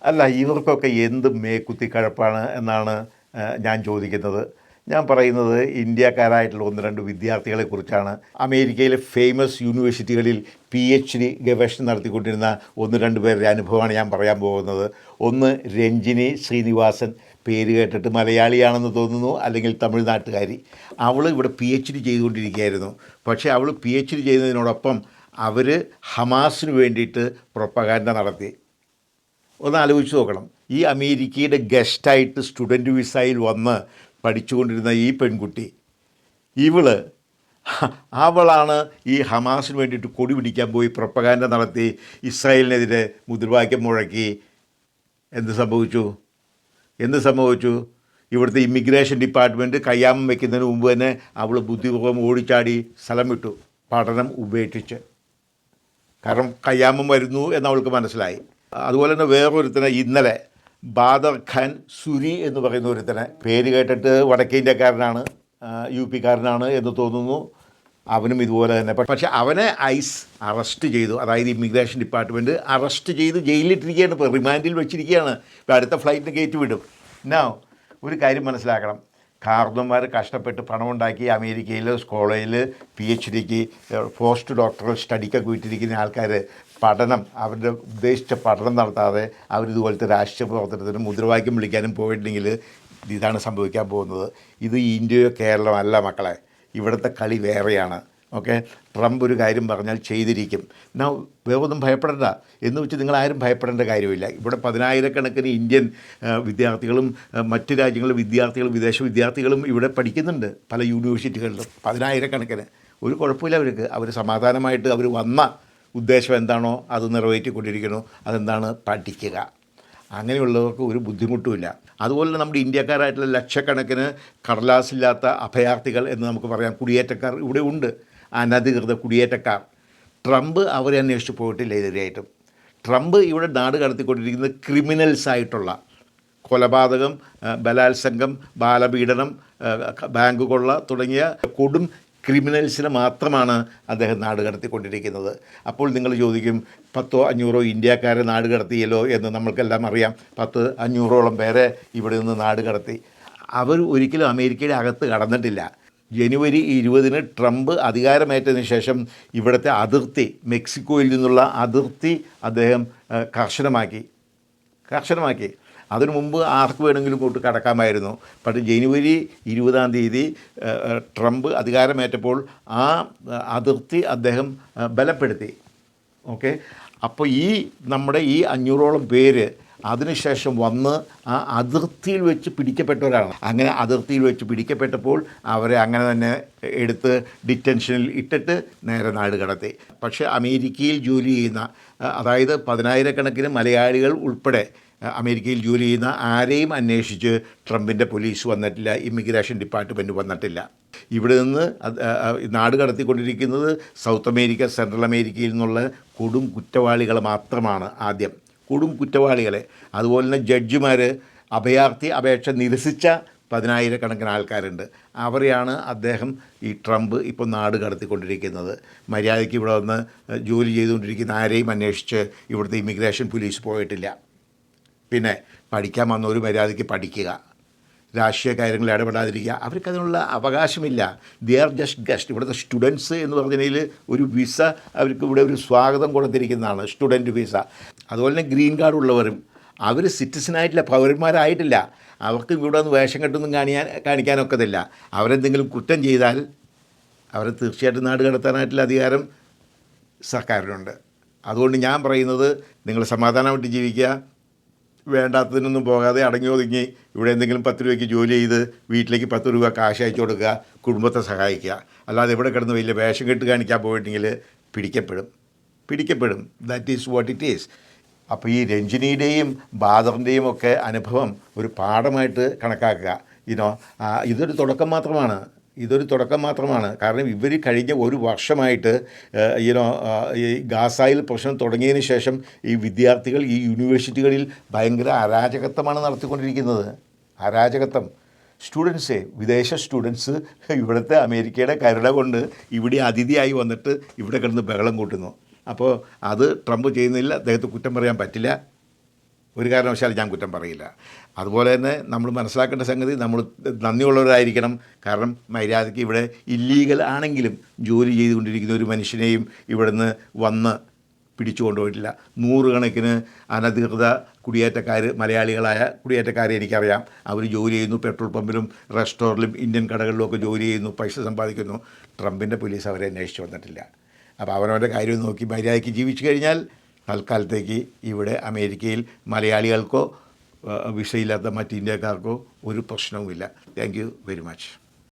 അല്ല, ഇവർക്കൊക്കെ എന്ത് മേക്കുത്തിക്കഴപ്പാണ് എന്നാണ് ഞാൻ ചോദിക്കുന്നത്. ഞാൻ പറയുന്നത് ഇന്ത്യക്കാരായിട്ടുള്ള ഒന്ന് രണ്ട് വിദ്യാർത്ഥികളെക്കുറിച്ചാണ്. അമേരിക്കയിലെ ഫേമസ് യൂണിവേഴ്സിറ്റികളിൽ PhD ഗവേഷണം നടത്തിക്കൊണ്ടിരുന്ന ഒന്ന് രണ്ട് പേരുടെ അനുഭവമാണ് ഞാൻ പറയാൻ പോകുന്നത്. ഒന്ന് രഞ്ജിനി ശ്രീനിവാസൻ, പേര് കേട്ടിട്ട് മലയാളിയാണെന്ന് തോന്നുന്നു, അല്ലെങ്കിൽ തമിഴ്നാട്ടുകാരി. അവൾ ഇവിടെ PhD ചെയ്തുകൊണ്ടിരിക്കുകയായിരുന്നു. പക്ഷേ അവൾ PhD ചെയ്യുന്നതിനോടൊപ്പം അവർ ഹമാസിന് വേണ്ടിയിട്ട് പ്രൊപ്പഗാൻഡ നടത്തി. ഒന്ന് ആലോചിച്ച് നോക്കണം. ഈ അമേരിക്കയുടെ ഗസ്റ്റായിട്ട് സ്റ്റുഡൻറ്റ് വിസയിൽ വന്ന് പഠിച്ചുകൊണ്ടിരുന്ന ഈ പെൺകുട്ടി, അവളാണ് ഈ ഹമാസിന് വേണ്ടിയിട്ട് കൊടി പിടിക്കാൻ പോയി പ്രൊപ്പഗാൻഡ നടത്തി ഇസ്രായേലിനെതിരെ മുദ്രാവാക്യം മുഴക്കി. എന്ത് സംഭവിച്ചു? ഇവിടുത്തെ ഇമിഗ്രേഷൻ ഡിപ്പാർട്ട്മെൻറ്റ് കയ്യാമം വയ്ക്കുന്നതിന് മുമ്പ് തന്നെ അവൾ ബുദ്ധിപൂർവ്വം ഓടിച്ചാടി സ്ഥലം വിട്ടു, പഠനം ഉപേക്ഷിച്ച്. കാരണം കയ്യാമം വരുന്നു എന്നവൾക്ക് മനസ്സിലായി. അതുപോലെ തന്നെ വേറൊരുത്തനെ ഇന്നലെ ബാദർ ഖാൻ സുരി എന്ന് പറയുന്ന ഒരുത്തനെ, പേര് കേട്ടിട്ട് വടക്കേ ഇന്ത്യക്കാരനാണ്, UP കാരനാണ് എന്ന് തോന്നുന്നു. അവനും ഇതുപോലെ തന്നെ. പക്ഷേ അവനെ ICE അറസ്റ്റ് ചെയ്തു. അതായത് ഇമിഗ്രേഷൻ ഡിപ്പാർട്ട്മെൻറ്റ് അറസ്റ്റ് ചെയ്ത് ജയിലിലിട്ടിരിക്കുകയാണ്. ഇപ്പോൾ റിമാൻഡിൽ വെച്ചിരിക്കുകയാണ്. ഇപ്പോൾ അടുത്ത ഫ്ലൈറ്റിന് കയറ്റി വിടും. ഒരു കാര്യം മനസ്സിലാക്കണം. കാർന്നന്മാർ കഷ്ടപ്പെട്ട് പണമുണ്ടാക്കി അമേരിക്കയിൽ കോളേജിൽ PhDക്ക് പോസ്റ്റ് ഡോക്ടറൽ സ്റ്റഡിക്കൊക്കെ വിട്ടിരിക്കുന്ന ആൾക്കാർ പഠനം, അവരുടെ ഉദ്ദേശിച്ച പഠനം നടത്താതെ അവരിതുപോലത്തെ രാഷ്ട്രീയ പ്രവർത്തനത്തിനും മുദ്രാവാക്യം വിളിക്കാനും പോയിട്ടുണ്ടെങ്കിൽ ഇതാണ് സംഭവിക്കാൻ പോകുന്നത്. ഇത് ഇന്ത്യയോ കേരളമല്ല മക്കളെ, ഇവിടുത്തെ കളി വേറെയാണ്. ഓക്കെ, ട്രംപ് ഒരു കാര്യം പറഞ്ഞാൽ ചെയ്തിരിക്കും. വേറൊന്നും ഭയപ്പെടേണ്ട എന്ന് വെച്ച് നിങ്ങളാരും ഭയപ്പെടേണ്ട കാര്യമില്ല. ഇവിടെ 10,000-കണക്കിന് ഇന്ത്യൻ വിദ്യാർത്ഥികളും മറ്റ് രാജ്യങ്ങളിലെ വിദ്യാർത്ഥികളും വിദേശ വിദ്യാർത്ഥികളും ഇവിടെ പഠിക്കുന്നുണ്ട് പല യൂണിവേഴ്സിറ്റികളിലും. 10,000-കണക്കിന്. ഒരു കുഴപ്പമില്ല അവർക്ക്. അവർ സമാധാനമായിട്ട് അവർ വന്ന ഉദ്ദേശം എന്താണോ അത് നിറവേറ്റിക്കൊണ്ടിരിക്കുന്നു. അതെന്താണ്? പഠിക്കുക. അങ്ങനെയുള്ളവർക്ക് ഒരു ബുദ്ധിമുട്ടുമില്ല. അതുപോലെ നമ്മുടെ ഇന്ത്യക്കാരായിട്ടുള്ള ലക്ഷക്കണക്കിന് കടലാസില്ലാത്ത അഭയാർത്ഥികൾ എന്ന് നമുക്ക് പറയാം, കുടിയേറ്റക്കാർ ഇവിടെ ഉണ്ട്, അനധികൃത കുടിയേറ്റക്കാർ. ട്രംപ് അവരെ അന്വേഷിച്ച് പോയിട്ടില്ല ഇതുവരെയായിട്ടും. ട്രംപ് ഇവിടെ നാട് കടത്തിക്കൊണ്ടിരിക്കുന്നത് ക്രിമിനൽസായിട്ടുള്ള കൊലപാതകം, ബലാത്സംഗം, ബാലപീഡനം, ബാങ്ക് കൊള്ള തുടങ്ങിയ കൊടും ക്രിമിനൽസിനെ മാത്രമാണ് അദ്ദേഹം നാട് കടത്തിക്കൊണ്ടിരിക്കുന്നത്. അപ്പോൾ നിങ്ങൾ ചോദിക്കും, 100-500 ഇന്ത്യക്കാരെ നാട് കടത്തിയല്ലോ എന്ന്. നമ്മൾക്കെല്ലാം അറിയാം, 100-500ഓളം പേരെ ഇവിടെ നിന്ന് നാട് കടത്തി. അവർ ഒരിക്കലും അമേരിക്കയുടെ അകത്ത് കടന്നിട്ടില്ല. ജനുവരി 20 ട്രംപ് അധികാരമേറ്റതിന് ശേഷം ഇവിടുത്തെ അതിർത്തി, മെക്സിക്കോയിൽ നിന്നുള്ള അതിർത്തി അദ്ദേഹം കർശനമാക്കി. അതിനു മുമ്പ് ആർക്ക് വേണമെങ്കിലും കൊണ്ട് കടക്കാമായിരുന്നു. പക്ഷേ ജനുവരി 20 ട്രംപ് അധികാരമേറ്റപ്പോൾ ആ അതിർത്തി അദ്ദേഹം ബലപ്പെടുത്തി. ഓക്കെ, അപ്പോൾ നമ്മുടെ 500ഓളം പേര് അതിനുശേഷം വന്ന് ആ അതിർത്തിയിൽ വെച്ച് പിടിക്കപ്പെട്ടവരാണ്. അങ്ങനെ അതിർത്തിയിൽ വെച്ച് പിടിക്കപ്പെട്ടപ്പോൾ അവരെ അങ്ങനെ തന്നെ എടുത്ത് ഡിറ്റൻഷനിൽ ഇട്ടിട്ട് നേരെ നാട് കടത്തി. പക്ഷേ അമേരിക്കയിൽ ജോലി ചെയ്യുന്ന, അതായത് 10,000-കണക്കിന് മലയാളികൾ ഉൾപ്പെടെ അമേരിക്കയിൽ ജോലി ചെയ്യുന്ന ആരെയും അന്വേഷിച്ച് ട്രംപിൻ്റെ പോലീസ് വന്നിട്ടില്ല, ഇമിഗ്രേഷൻ ഡിപ്പാർട്ട്മെൻറ്റ് വന്നിട്ടില്ല. ഇവിടെ നിന്ന് നാട് കടത്തിക്കൊണ്ടിരിക്കുന്നത് സൗത്ത് അമേരിക്ക, സെൻട്രൽ അമേരിക്കയിൽ നിന്നുള്ള കൊടും കുറ്റവാളികൾ മാത്രമാണ്. ആദ്യം കൊടും കുറ്റവാളികളെ. അതുപോലെ തന്നെ ജഡ്ജിമാർ, അഭയാർത്ഥി അപേക്ഷ നിരസിച്ച 10,000-കണക്കിന് ആൾക്കാരുണ്ട്. അവരെയാണ് അദ്ദേഹം ഈ ട്രംപ് ഇപ്പോൾ നാട് കടത്തിക്കൊണ്ടിരിക്കുന്നത്. മര്യാദയ്ക്ക് ഇവിടെ വന്ന് ജോലി ചെയ്തുകൊണ്ടിരിക്കുന്ന ആരെയും അന്വേഷിച്ച് ഇവിടുത്തെ ഇമിഗ്രേഷൻ പോലീസ് പോയിട്ടില്ല. പിന്നെ പഠിക്കാൻ വന്ന ഒരു മര്യാദയ്ക്ക് പഠിക്കുക, രാഷ്ട്രീയ കാര്യങ്ങളിൽ ഇടപെടാതിരിക്കുക. അവർക്കതിനുള്ള അവകാശമില്ല. They are just guest. ഇവിടുത്തെ സ്റ്റുഡൻസ് എന്ന് പറഞ്ഞതിൽ ഒരു വിസ അവർക്ക് ഇവിടെ ഒരു സ്വാഗതം കൊടുത്തിരിക്കുന്നതാണ്, സ്റ്റുഡൻറ്റ് വിസ. അതുപോലെ തന്നെ ഗ്രീൻ കാർഡ് ഉള്ളവരും അവർ സിറ്റിസനായിട്ടില്ല, പൗരന്മാരായിട്ടില്ല. അവർക്ക് ഇവിടെ ഒന്ന് വേഷം കെട്ടൊന്നും കാണിക്കാനൊക്കത്തില്ല. അവരെന്തെങ്കിലും കുറ്റം ചെയ്താൽ അവരെ തീർച്ചയായിട്ടും നാട് കടത്താനായിട്ടുള്ള അധികാരം സർക്കാരിനുണ്ട്. അതുകൊണ്ട് ഞാൻ പറയുന്നത്, നിങ്ങൾ സമാധാനമായിട്ട് ജീവിക്കുക, വേണ്ടാത്തതിനൊന്നും പോകാതെ അടങ്ങി ഒതുങ്ങി ഇവിടെ എന്തെങ്കിലും 10 രൂപയ്ക്ക് ജോലി ചെയ്ത് വീട്ടിലേക്ക് 10 രൂപ കാശ് അയച്ചു കൊടുക്കുക, കുടുംബത്തെ സഹായിക്കുക. അല്ലാതെ ഇവിടെ കിടന്ന് വലിയ വേഷം കെട്ട് കാണിക്കാൻ പോയിട്ടുണ്ടെങ്കിൽ പിടിക്കപ്പെടും. That is what it is. അപ്പോൾ ഈ രഞ്ജിനിയുടെയും ബാദറിൻ്റെയും ഒക്കെ അനുഭവം ഒരു പാഠമായിട്ട് കണക്കാക്കുക. ഇതൊരു തുടക്കം മാത്രമാണ്. കാരണം ഇവർ കഴിഞ്ഞ ഒരു വർഷമായിട്ട് ഈ ഗാസയിൽ പ്രശ്നം തുടങ്ങിയതിന് ശേഷം ഈ വിദ്യാർത്ഥികൾ ഈ യൂണിവേഴ്സിറ്റികളിൽ ഭയങ്കര അരാജകത്വമാണ് നടത്തിക്കൊണ്ടിരിക്കുന്നത്. അരാജകത്വം. വിദേശ സ്റ്റുഡൻസ് ഇവിടുത്തെ അമേരിക്കയുടെ കരുണ കൊണ്ട് ഇവിടെ അതിഥിയായി വന്നിട്ട് ഇവിടെ കിടന്ന് ബഹളം കൂട്ടുന്നു. അപ്പോൾ അത് ട്രംപ് ചെയ്യുന്നില്ല, അദ്ദേഹത്തെ കുറ്റം പറയാൻ പറ്റില്ല. ഒരു കാരണവശാലും ഞാൻ കുറ്റം പറയില്ല. അതുപോലെ തന്നെ നമ്മൾ മനസ്സിലാക്കേണ്ട സംഗതി, നമ്മൾ നന്ദിയുള്ളവരായിരിക്കണം. കാരണം മര്യാദയ്ക്ക് ഇവിടെ ഇല്ലീഗൽ ആണെങ്കിലും ജോലി ചെയ്തുകൊണ്ടിരിക്കുന്ന ഒരു മനുഷ്യനെയും ഇവിടുന്ന് വന്ന് പിടിച്ചു കൊണ്ടുപോയിട്ടില്ല. നൂറുകണക്കിന് അനധികൃത കുടിയേറ്റക്കാർ, മലയാളികളായ കുടിയേറ്റക്കാരെ എനിക്കറിയാം. അവർ ജോലി ചെയ്യുന്നു, പെട്രോൾ പമ്പിലും റെസ്റ്റോറൻറ്റിലും ഇന്ത്യൻ കടകളിലും ഒക്കെ ജോലി ചെയ്യുന്നു, പൈസ സമ്പാദിക്കുന്നു. ട്രംപിൻ്റെ പോലീസ് അവരെ അന്വേഷിച്ച് വന്നിട്ടില്ല. അപ്പോൾ അവനവൻ്റെ കാര്യം നോക്കി മര്യാദയ്ക്ക് ജീവിച്ചു കഴിഞ്ഞാൽ തൽക്കാലത്തേക്ക് ഇവിടെ അമേരിക്കയിൽ മലയാളികൾക്കോ വിസയില്ലാത്ത മറ്റ് ഇന്ത്യക്കാർക്കോ ഒരു പ്രശ്നവുമില്ല. Thank you very much.